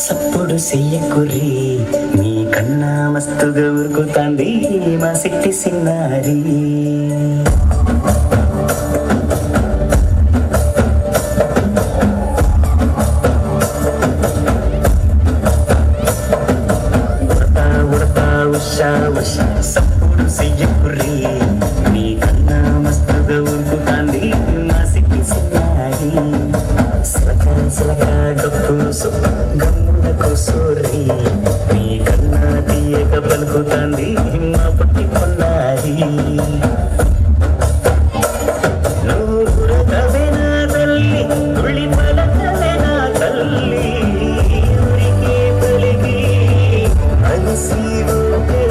సప్పుడు చెయ్యకుర్రి నీ కన్నా మస్తుగా ఉరుకుతాంది మా సిట్టి సిన్నారి. సప్పుడు చెయ్యకుర్రి నీ కన్నా మస్తుగా ఉరుకుతాంది మా సిట్టి సిన్నారి. సిలక సిలక గప్పుసు గమ్మున కూసోరి నీ కన్నా తీయక పలుకుతాంది మా పుట్టి కొన్నారి. నూరతవే నా తల్లి ఉళ్ళి పలకవే నా తల్లి ఊరికే పలికి అలసి ఊపే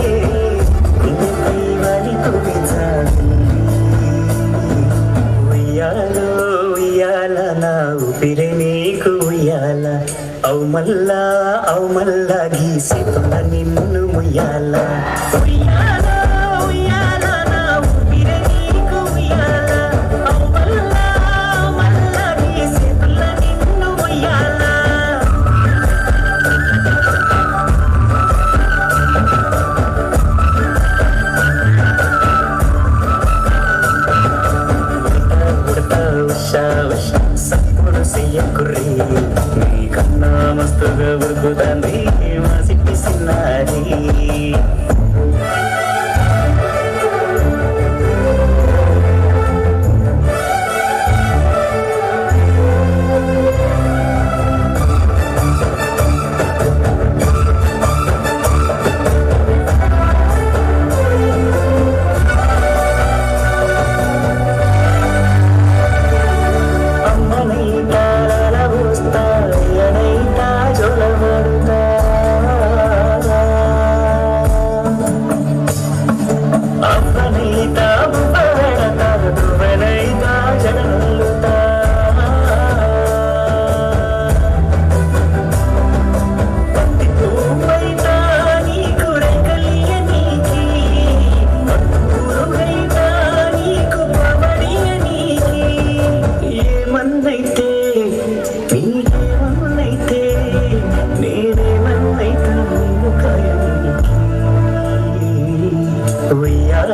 గుండెపై వాలి కువిచాలి. ఉయ్యాలో ఉయ్యాల నా ఊపిరి నీకు ఉయ్యాల అవు మల్లా గీసేతున్న నిన్ను ముయ్యాల. ఉయ్యాల ఉయ్యాల నా ఊపిరి నీకు ఉయ్యాల అవు మల్లా గీసేతున్న నిన్ను ముయ్యాల. సప్పుడు చెయ్యకుర్రి నీ కన్నా మస్తుగా ఉరుకుతాంది మా సిట్టి సిన్నారి. ఉయ్యాల